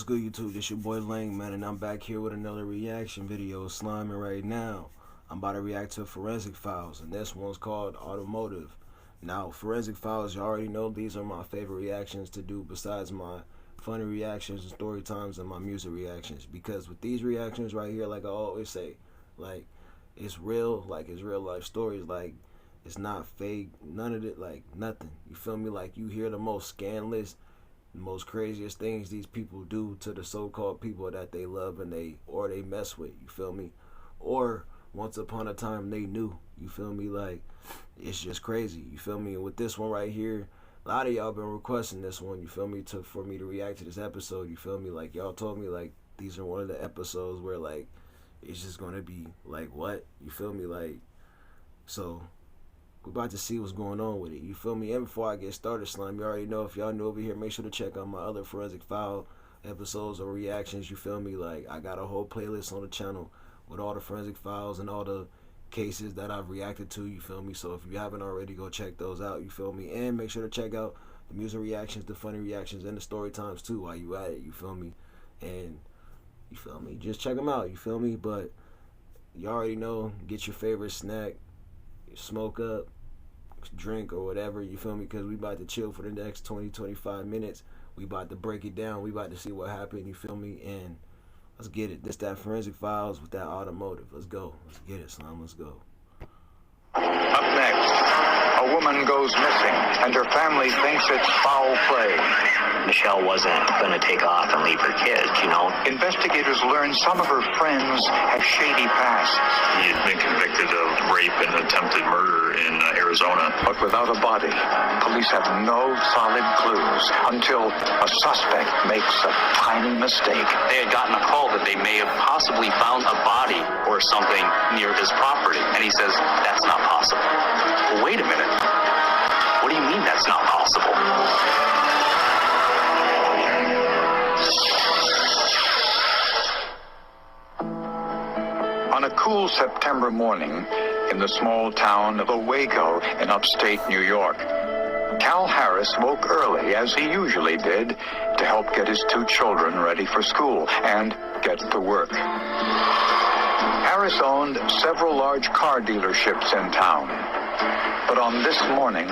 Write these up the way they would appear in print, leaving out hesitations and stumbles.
good, YouTube? This your boy Lang, man, and I'm back here with another reaction video sliming right now. I'm about to react to Forensic Files, and this one's called Automotive. Now, Forensic Files, you already know these are my favorite reactions to do besides my funny reactions and story times and my music reactions. Because with these reactions right here, like I always say, like, it's real, like it's real life stories, like it's not fake, none of it, like nothing. You feel me? Like you hear the most scandalous, the most craziest things these people do to the so-called people that they love and they mess with, you feel me? Or once upon a time they knew, you feel me? Like it's just crazy, you feel me? And with this one right here, a lot of y'all been requesting this one, you feel me, for me to react to this episode, you feel me? Like y'all told me like these are one of the episodes where like it's just gonna be like what, you feel me? Like, so we're about to see what's going on with it, you feel me? And before I get started, Slime, you already know, if y'all new over here, make sure to check out my other Forensic File episodes or reactions, you feel me? Like, I got a whole playlist on the channel with all the Forensic Files and all the cases that I've reacted to, you feel me? So if you haven't already, go check those out, you feel me? And make sure to check out the music reactions, the funny reactions, and the story times too while you at it, you feel me? And, you feel me? Just check them out, you feel me? But you already know, get your favorite snack, smoke up, drink or whatever, you feel me? Because we about to chill for the next 20-25 minutes. We about to break it down, we about to see what happened, you feel me? And let's get it. This that Forensic Files with that Automotive. Let's go. Let's get it, Slime. Let's go. Up next, a woman goes missing, and her family thinks it's foul play. Michelle wasn't going to take off and leave her kids, you know. Investigators learn some of her friends have shady pasts. He had been convicted of rape and attempted murder in Arizona. But without a body, police have no solid clues until a suspect makes a tiny mistake. They had gotten a call that they may have possibly found a body or something near his property. And he says, that's not possible. Well, wait a minute. What do you mean that's not possible? On a cool September morning in the small town of Owego in upstate New York, Cal Harris woke early, as he usually did, to help get his two children ready for school and get to work. Harris owned several large car dealerships in town, but on this morning,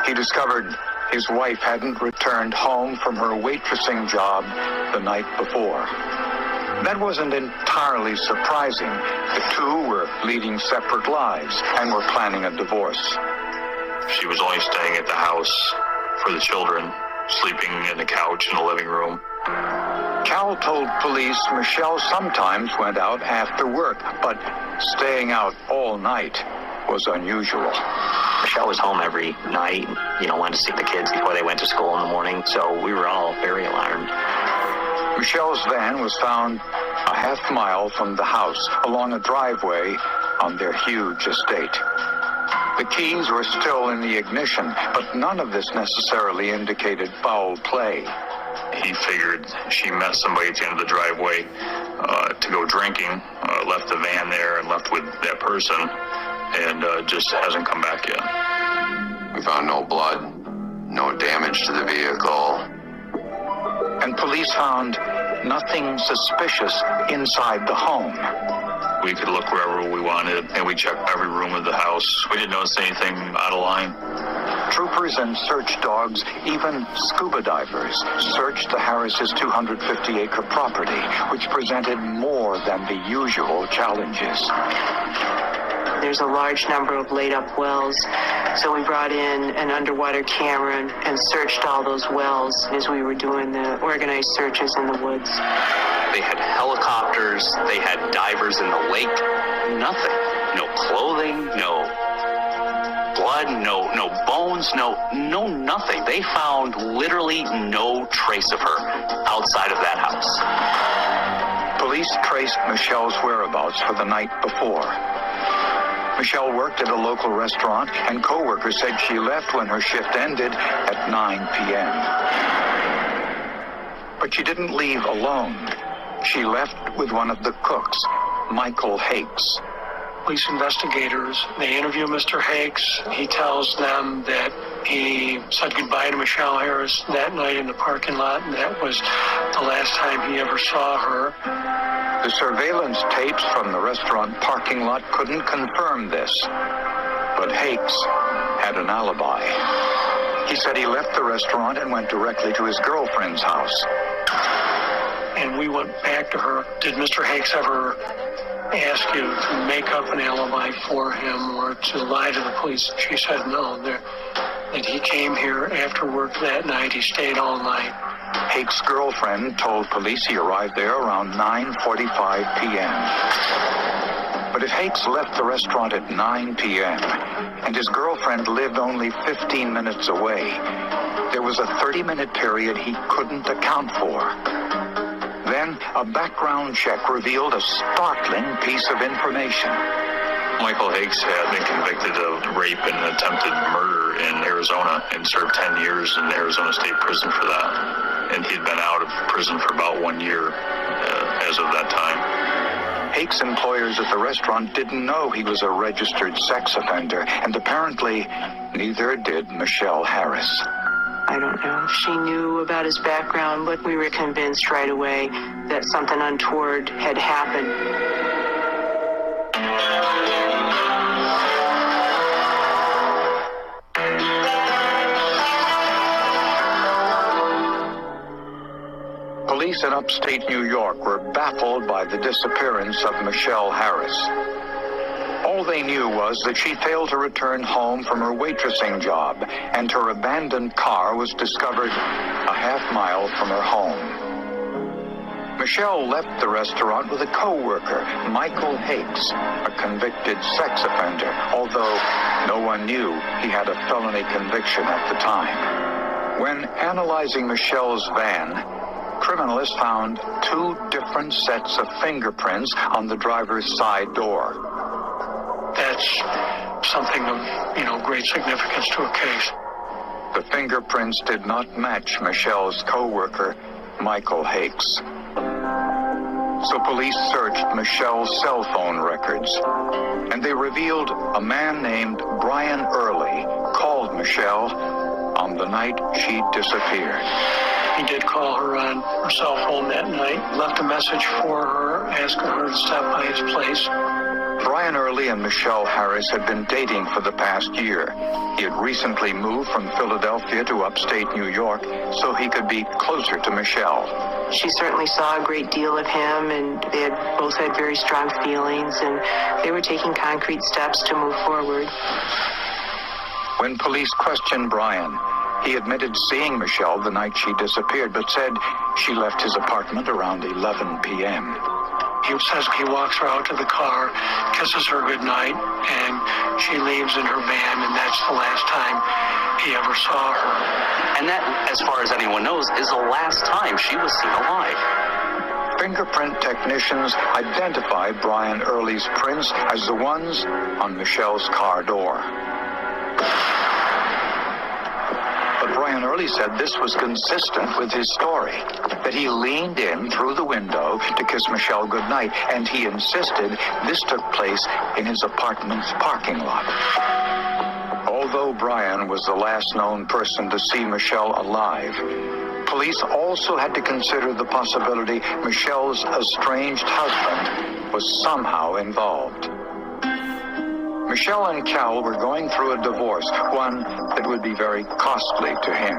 he discovered his wife hadn't returned home from her waitressing job the night before. That wasn't entirely surprising. The two were leading separate lives and were planning a divorce. She was only staying at the house for the children, sleeping in the couch in the living room. Cal told police Michelle sometimes went out after work, but staying out all night was unusual. Michelle was home every night, you know, wanted to see the kids before they went to school in the morning, so we were all very alarmed. Michelle's van was found a half mile from the house along a driveway on their huge estate. The keys were still in the ignition, but none of this necessarily indicated foul play. He figured she met somebody at the end of the driveway to go drinking, left the van there and left with that person, and just hasn't come back yet. We found no blood, no damage to the vehicle. And police found nothing suspicious inside the home. We could look wherever we wanted, and we checked every room of the house. We didn't notice anything out of line. Troopers and search dogs, even scuba divers, searched the Harris's 250-acre property, which presented more than the usual challenges. There's a large number of laid-up wells, so we brought in an underwater camera and searched all those wells as we were doing the organized searches in the woods. They had helicopters, they had divers in the lake, nothing. No clothing, no blood, no bones, no nothing. They found literally no trace of her outside of that house. Police traced Michelle's whereabouts for the night before. Michelle worked at a local restaurant, and co-workers said she left when her shift ended at 9 p.m. But she didn't leave alone. She left with one of the cooks, Michael Hakes, police investigators. They interview Mr. Hakes. He tells them that he said goodbye to Michelle Harris that night in the parking lot, and that was the last time he ever saw her. The surveillance tapes from the restaurant parking lot couldn't confirm this, but Hakes had an alibi. He said he left the restaurant and went directly to his girlfriend's house. And we went back to her. Did Mr. Hakes ever ask you to make up an alibi for him or to lie to the police? She said no, that he came here after work that night. He stayed all night. Hakes' girlfriend told police he arrived there around 9:45 p.m. But if Hakes left the restaurant at 9 p.m. and his girlfriend lived only 15 minutes away, there was a 30-minute period he couldn't account for. Then a background check revealed a startling piece of information. Michael Hakes had been convicted of rape and attempted murder in Arizona and served 10 years in Arizona State Prison for that. And he'd been out of prison for about 1 year as of that time. Hakes' employers at the restaurant didn't know he was a registered sex offender, and apparently neither did Michelle Harris. I don't know if she knew about his background, but we were convinced right away that something untoward had happened. Police in upstate New York were baffled by the disappearance of Michelle Harris. All they knew was that she failed to return home from her waitressing job, and her abandoned car was discovered a half-mile from her home. Michelle left the restaurant with a co-worker, Michael Hakes, a convicted sex offender, although no one knew he had a felony conviction at the time. When analyzing Michelle's van, criminalists found 2 different sets of fingerprints on the driver's side door. That's something of, great significance to a case. The fingerprints did not match Michelle's co-worker, Michael Hakes. So police searched Michelle's cell phone records, and they revealed a man named Brian Early called Michelle on the night she disappeared. He did call her on her cell phone that night, left a message for her, asking her to stop by his place. Brian Early and Michelle Harris had been dating for the past year. He had recently moved from Philadelphia to upstate New York so he could be closer to Michelle. She certainly saw a great deal of him, and they had both had very strong feelings, and they were taking concrete steps to move forward. When police questioned Brian, he admitted seeing Michelle the night she disappeared, but said she left his apartment around 11 p.m. He says he walks her out to the car, kisses her goodnight, and she leaves in her van, and that's the last time he ever saw her. And that, as far as anyone knows, is the last time she was seen alive. Fingerprint technicians identified Brian Early's prints as the ones on Michelle's car door. But Brian Early said this was consistent with his story, that he leaned in through the window to kiss Michelle goodnight, and he insisted this took place in his apartment's parking lot. Although Brian was the last known person to see Michelle alive, police also had to consider the possibility Michelle's estranged husband was somehow involved. Michelle and Cal were going through a divorce, one that would be very costly to him.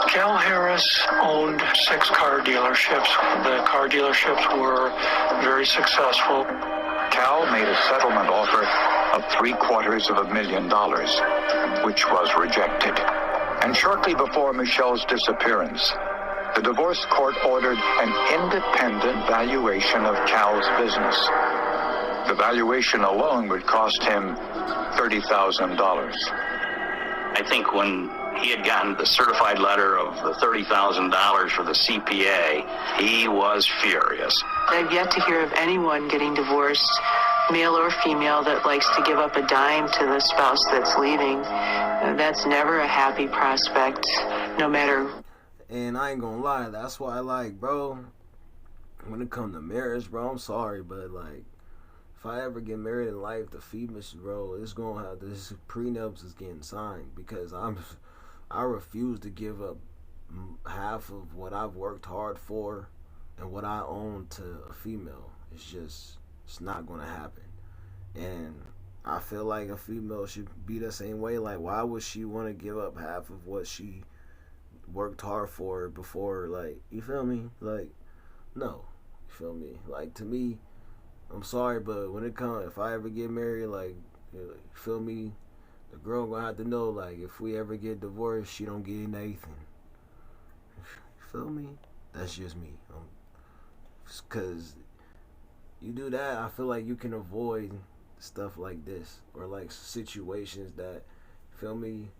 Cal Harris owned 6 car dealerships. The car dealerships were very successful. Cal made a settlement offer of $750,000, which was rejected. And shortly before Michelle's disappearance, the divorce court ordered an independent valuation of Cal's business. The valuation alone would cost him $30,000. I think when he had gotten the certified letter of the $30,000 for the CPA, he was furious. I've yet to hear of anyone getting divorced, male or female, that likes to give up a dime to the spouse that's leaving. That's never a happy prospect, no matter. And I ain't gonna lie, that's why I like, bro, when it comes to marriage, bro, I'm sorry, but like, if I ever get married in life, the females, bro, it's gonna have this prenups is getting signed because I refuse to give up half of what I've worked hard for and what I own to a female. It's not gonna happen. And I feel like a female should be the same way. Like, why would she want to give up half of what she worked hard for before? Like, you feel me? Like, no, you feel me? Like, to me, I'm sorry, but when it comes, if I ever get married, like, you feel me? The girl gonna have to know, like, if we ever get divorced, she don't get Nathan. You feel me? That's just me. Cause you do that, I feel like you can avoid stuff like this, or like situations that, feel me,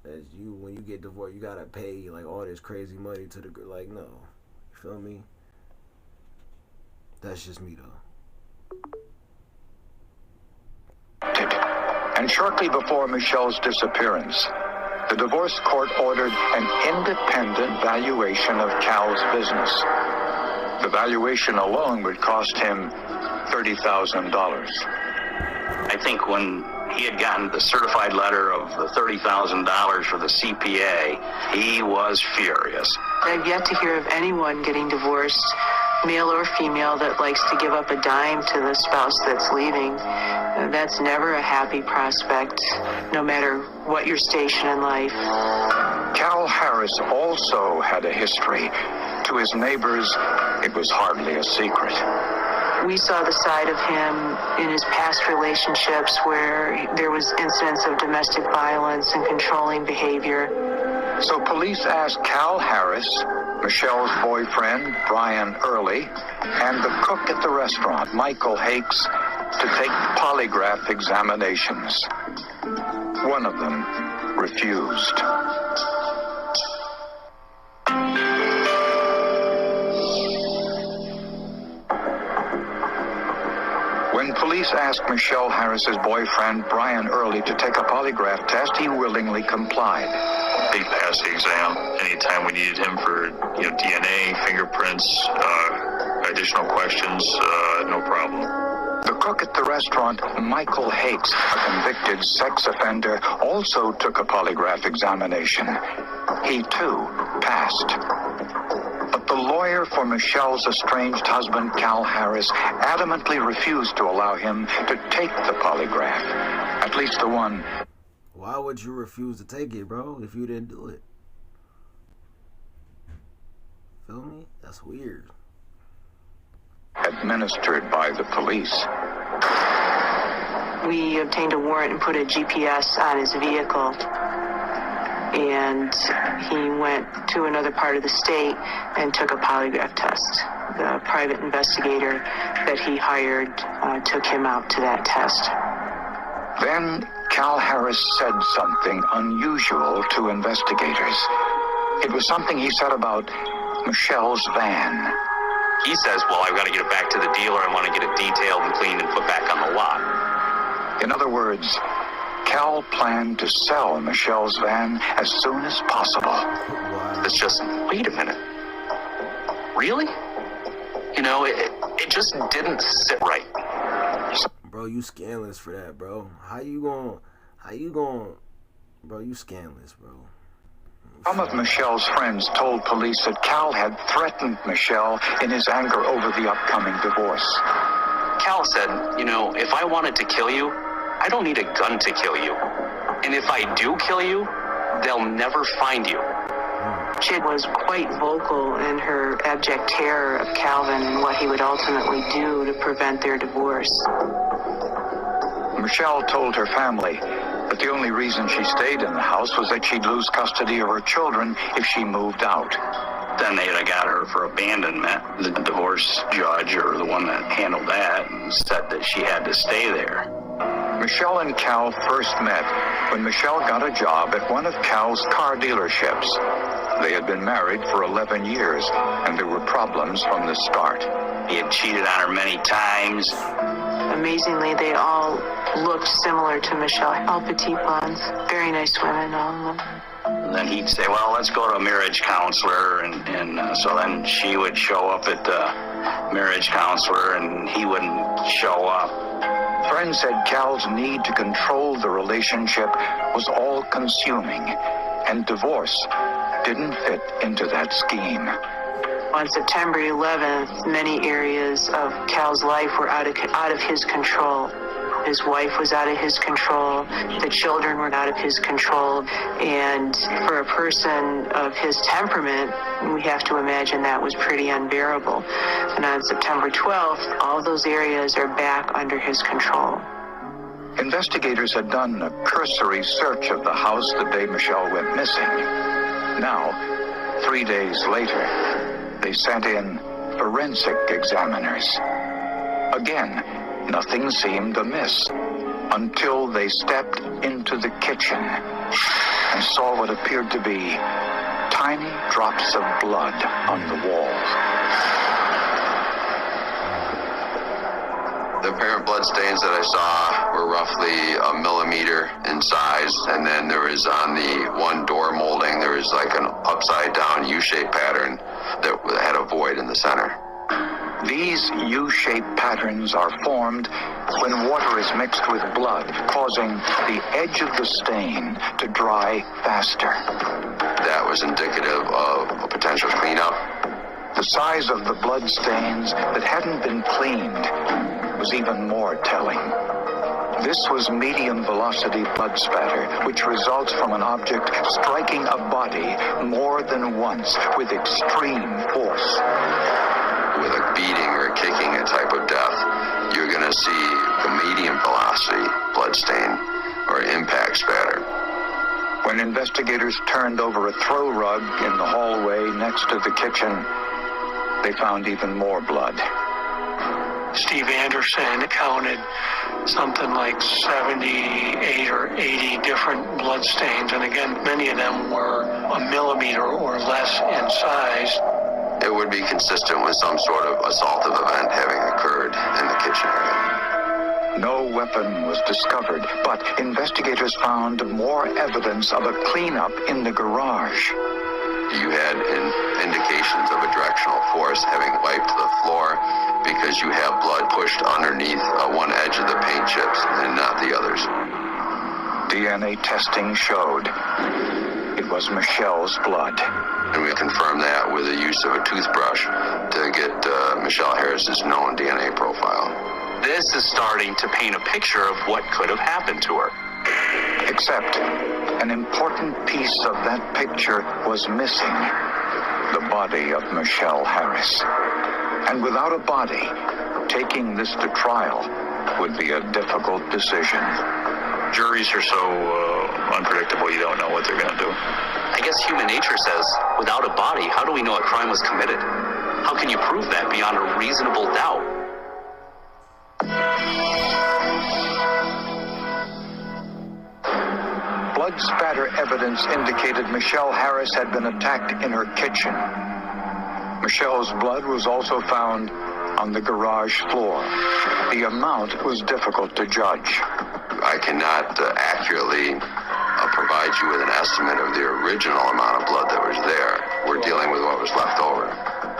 as you, when you get divorced, you gotta pay like all this crazy money to the girl. Like, no, you feel me? That's just me though. And shortly before Michelle's disappearance, the divorce court ordered an independent valuation of Cal's business. The valuation alone would cost him $30,000. I think when he had gotten the certified letter of the $30,000 for the CPA, he was furious. I've yet to hear of anyone getting divorced, male or female, that likes to give up a dime to the spouse that's leaving. That's never a happy prospect, no matter what your station in life. Cal Harris also had a history. To his neighbors, it was hardly a secret. We saw the side of him in his past relationships where there was incidents of domestic violence and controlling behavior. So police asked Cal Harris, Michelle's boyfriend, Brian Early, and the cook at the restaurant, Michael Hakes, to take polygraph examinations. One of them refused. When police asked Michelle Harris's boyfriend, Brian Early, to take a polygraph test, he willingly complied. He passed the exam anytime we needed him for DNA, fingerprints, additional questions, no problem. The cook at the restaurant, Michael Hakes, a convicted sex offender, also took a polygraph examination. He, too, passed. But the lawyer for Michelle's estranged husband, Cal Harris, adamantly refused to allow him to take the polygraph. At least the one. Why would you refuse to take it, bro, if you didn't do it? Feel me? That's weird. Administered by the police. We obtained a warrant and put a GPS on his vehicle. And he went to another part of the state and took a polygraph test. The private investigator that he hired took him out to that test. Then Cal Harris said something unusual to investigators. It was something he said about Michelle's van. He says, well, I've got to get it back to the dealer. I want to get it detailed and cleaned and put back on the lot. In other words, Cal planned to sell Michelle's van as soon as possible. It's just, wait a minute. Really? It just didn't sit right. Bro, you scandalous for that, bro. How you going, bro, you scandalous, bro. Some of Michelle's friends told police that Cal had threatened Michelle in his anger over the upcoming divorce. Cal said, if I wanted to kill you, I don't need a gun to kill you. And if I do kill you, they'll never find you. She was quite vocal in her abject terror of Calvin and what he would ultimately do to prevent their divorce. Michelle told her family that the only reason she stayed in the house was that she'd lose custody of her children if she moved out. Then they had got her for abandonment. The divorce judge, or the one that handled that, said that she had to stay there. Michelle and Cal first met when Michelle got a job at one of Cal's car dealerships. They had been married for 11 years, and there were problems from the start. He had cheated on her many times. amazingly, they all looked similar to Michelle. All petite blondes. Very nice women, all of them. And then he'd say, well, let's go to a marriage counselor. And so then she would show up at the marriage counselor, and he wouldn't show up. Friends said Cal's need to control the relationship was all-consuming, and divorce didn't fit into that scheme. On September 11th, many areas of Cal's life were out of his control. His wife was out of his control. The children were out of his control. And for a person of his temperament, we have to imagine that was pretty unbearable. And on September 12th, all those areas are back under his control. Investigators had done a cursory search of the house the day Michelle went missing. Now, 3 days later, they sent in forensic examiners. Again, nothing seemed amiss until they stepped into the kitchen and saw what appeared to be tiny drops of blood on the walls. The apparent blood stains that I saw were roughly a millimeter in size, and then there was on the one door molding, there was like an upside down U-shaped pattern that had a void in the center. These U-shaped patterns are formed when water is mixed with blood, causing the edge of the stain to dry faster. That was indicative of a potential cleanup. The size of the blood stains that hadn't been cleaned was even more telling. This was medium velocity blood spatter, which results from an object striking a body more than once with extreme force. With a beating or kicking a type of death, you're going to see the medium velocity blood stain or impact spatter. When investigators turned over a throw rug in the hallway next to the kitchen, they found even more blood. Steve Anderson counted something like 78 or 80 different blood stains, and again, many of them were a millimeter or less in size. It would be consistent with some sort of assaultive event having occurred in the kitchen area. No weapon was discovered, but investigators found more evidence of a cleanup in the garage. You had indications of a directional force having wiped the floor because you have blood pushed underneath one edge of the paint chips and not the others. DNA testing showed it was Michelle's blood. And we confirmed that with the use of a toothbrush to get Michelle Harris's known DNA profile. This is starting to paint a picture of what could have happened to her. Except an important piece of that picture was missing: the body of Michelle Harris. And without a body, taking this to trial would be a difficult decision. Juries are so unpredictable, you don't know what they're going to do. I guess human nature says, without a body, how do we know a crime was committed? How can you prove that beyond a reasonable doubt? Blood spatter evidence indicated Michelle Harris had been attacked in her kitchen. Michelle's blood was also found on the garage floor. The amount was difficult to judge. I cannot accurately provide you with an estimate of the original amount of blood that was there. We're dealing with what was left over.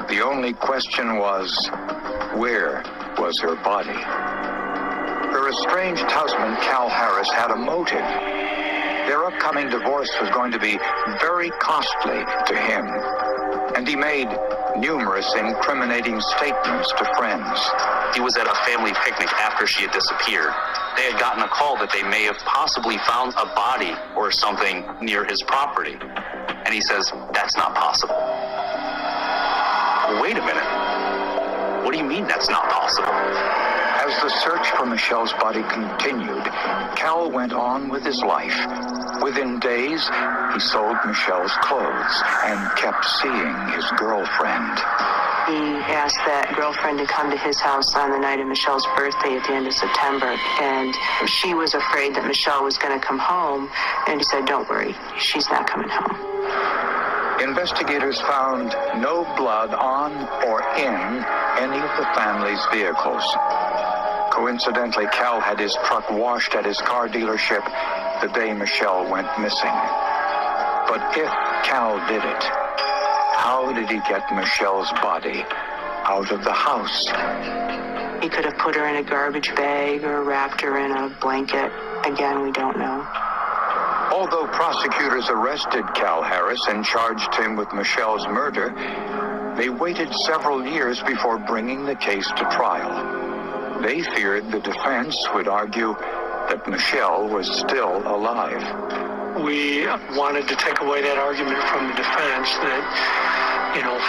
The only question was, where was her body? Her estranged husband, Cal Harris, had a motive. Their upcoming divorce was going to be very costly to him, and he made numerous incriminating statements to friends. He was at a family picnic after she had disappeared. They had gotten a call that they may have possibly found a body or something near his property. And he says, that's not possible. Well, wait a minute. What do you mean that's not possible? As the search for Michelle's body continued, Cal went on with his life. Within days, he sold Michelle's clothes and kept seeing his girlfriend. He asked that girlfriend to come to his house on the night of Michelle's birthday at the end of September, and she was afraid that Michelle was going to come home, and he said, don't worry, she's not coming home. Investigators found no blood on or in any of the family's vehicles. Coincidentally, Cal had his truck washed at his car dealership the day Michelle went missing. But if Cal did it, how did he get Michelle's body out of the house? He could have put her in a garbage bag or wrapped her in a blanket. Again, we don't know. Although prosecutors arrested Cal Harris and charged him with Michelle's murder, they waited several years before bringing the case to trial. They feared the defense would argue that Michelle was still alive. We wanted to take away that argument from the defense that,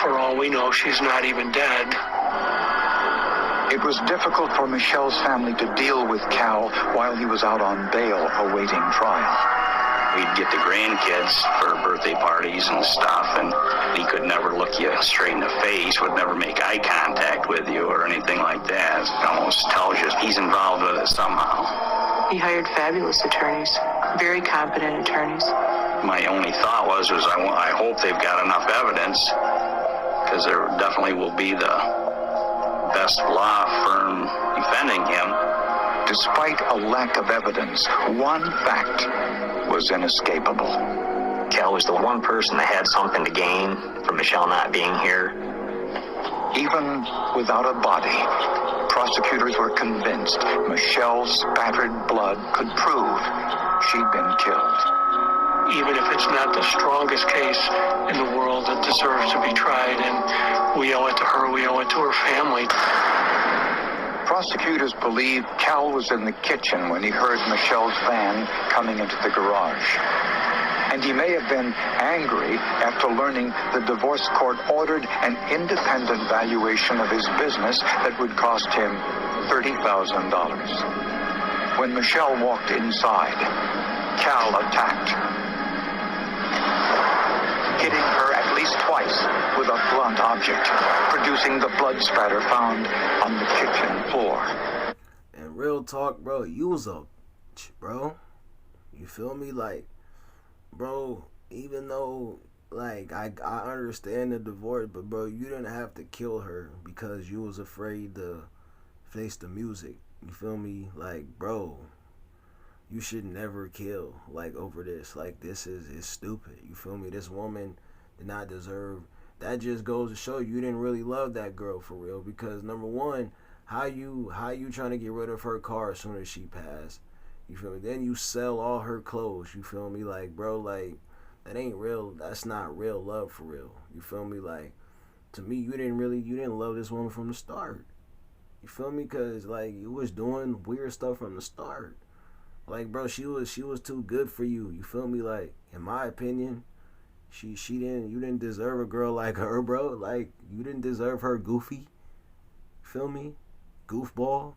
for all we know, she's not even dead. It was difficult for Michelle's family to deal with Cal while he was out on bail awaiting trial. We'd get the grandkids for birthday parties and stuff, and he could never look you straight in the face, would never make eye contact with you or anything like that. It almost tells you he's involved with it somehow. He hired fabulous attorneys, very competent attorneys. My only thought was I hope they've got enough evidence, because there definitely will be the best law firm defending him. Despite a lack of evidence, one fact was inescapable. Cal was the one person that had something to gain from Michelle not being here. Even without a body, prosecutors were convinced Michelle's spattered blood could prove she'd been killed. Even if it's not the strongest case in the world, it deserves to be tried, and we owe it to her, we owe it to her family. Prosecutors believe Cal was in the kitchen when he heard Michelle's van coming into the garage. And he may have been angry after learning the divorce court ordered an independent valuation of his business that would cost him $30,000. When Michelle walked inside, Cal attacked, hitting her at least twice with a blunt object, producing the blood spatter found on the kitchen floor. And real talk, bro, you was bro. You feel me? Like, bro, even though, like, I understand the divorce, but, bro, you didn't have to kill her because you was afraid to face the music. You feel me? Like, bro, you should never kill, like, over this. Like, this is stupid. You feel me? This woman did not deserve. That just goes to show you didn't really love that girl for real. Because, number one, how you trying to get rid of her car as soon as she passed? You feel me? Then you sell all her clothes. You feel me? Like, bro, like, that ain't real. That's not real love for real. You feel me? Like, to me, you didn't love this woman from the start. You feel me? Because, like, you was doing weird stuff from the start. Like, bro, she was too good for you. You feel me? Like, in my opinion, you didn't deserve a girl like her, bro. Like, you didn't deserve her goofy. You feel me? Goofball.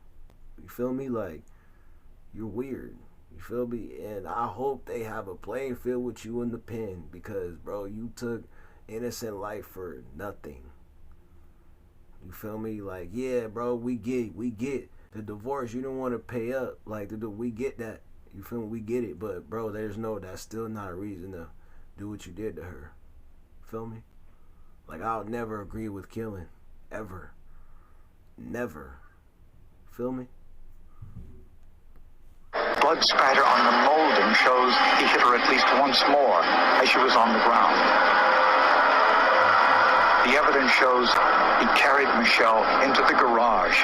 You feel me? Like, you're weird. You feel me? And I hope they have a playing field with you in the pen, because, bro, you took innocent life for nothing. You feel me? Like, yeah, bro, we get the divorce. You don't want to pay up. Like, we get that. You feel me? We get it. But, bro, that's still not a reason to do what you did to her. Feel me? Like, I'll never agree with killing. Ever. Never. Feel me? Blood spatter on the molding shows he hit her at least once more as she was on the ground. The evidence shows he carried Michelle into the garage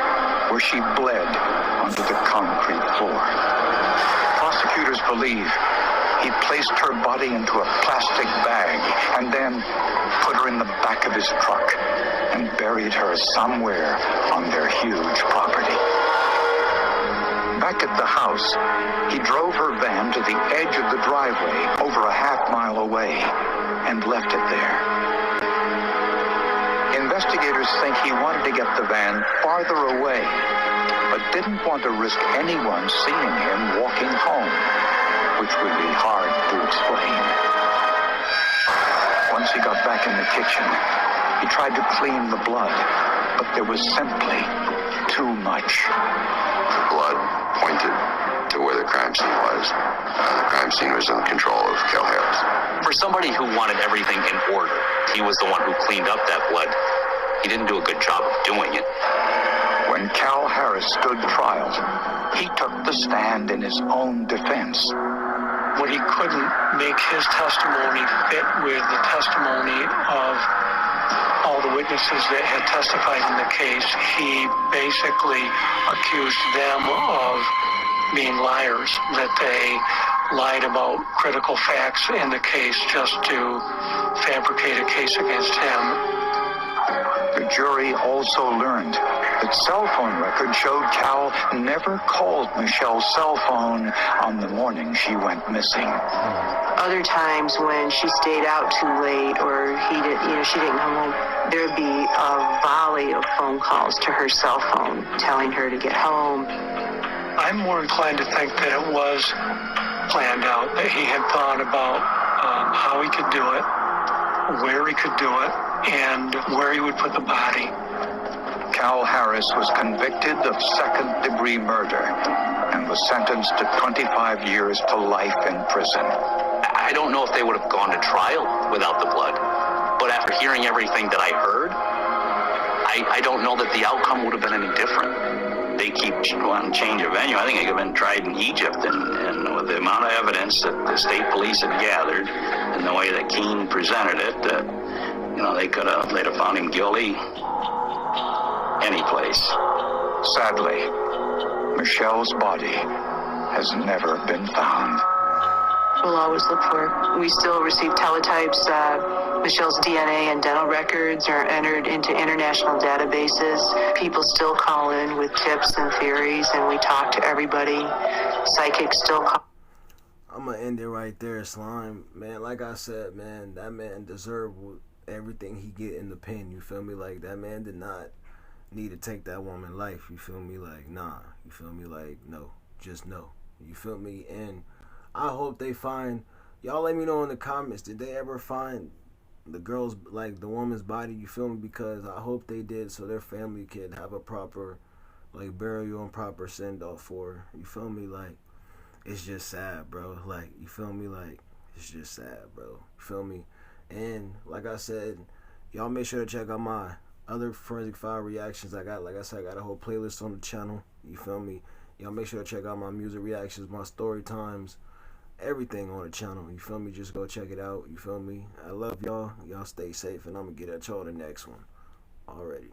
where she bled onto the concrete floor. Prosecutors believe he placed her body into a plastic bag and then put her in the back of his truck and buried her somewhere on their huge property. Back at the house, he drove her van to the edge of the driveway over a half-mile away and left it there. Investigators think he wanted to get the van farther away, but didn't want to risk anyone seeing him walking home, which would be hard to explain. Once he got back in the kitchen, he tried to clean the blood, but there was simply too much. The blood pointed to where the crime scene was. The crime scene was in the control of Cal Harris. For somebody who wanted everything in order, he was the one who cleaned up that blood. He didn't do a good job of doing it. When When Cal Harris stood trial, he took the stand in his own defense. When he couldn't make his testimony fit with the testimony of all the witnesses that had testified in the case, he basically accused them of being liars, that they lied about critical facts in the case just to fabricate a case against him. The jury also learned that cell phone records showed Cal never called Michelle's cell phone on the morning she went missing. Other times when she stayed out too late or she didn't come home, there'd be a volley of phone calls to her cell phone telling her to get home. I'm more inclined to think that it was planned out, that he had thought about how he could do it, where he could do it, and where he would put the body. Cal Harris was convicted of second-degree murder and was sentenced to 25 years to life in prison. I don't know if they would have gone to trial without the blood, but after hearing everything that I heard, I don't know that the outcome would have been any different. They keep wanting to change of venue. I think it could have been tried in Egypt, and with the amount of evidence that the state police had gathered and the way that Keene presented it, they'd have found him guilty any place. Sadly, Michelle's body has never been found. We'll always look for it. We still receive teletypes. Michelle's DNA and dental records are entered into international databases. People still call in with tips and theories, and we talk to everybody. Psychics still call. I'm going to end it right there, Slime. Man, like I said, man, that man deserved everything he get in the pen. You feel me? Like, that man did not need to take that woman's life. You feel me? Like, nah. You feel me? Like, no. Just no. You feel me? And I hope they find, y'all let me know in the comments, did they ever find the girl's, like the woman's body? You feel me? Because I hope they did, so their family could have a proper, like, burial and proper send off for her. You feel me? Like, it's just sad, bro. Like, you feel me? Like, it's just sad, bro. You feel me? And like I said, y'all make sure to check out my other Forensic File reactions. Like I said, I got a whole playlist on the channel. You feel me? Y'all make sure to check out my music reactions, my story times, everything on the channel. You feel me? Just go check it out. You feel me? I love y'all. Y'all stay safe, and I'm gonna get at y'all the next one. Already.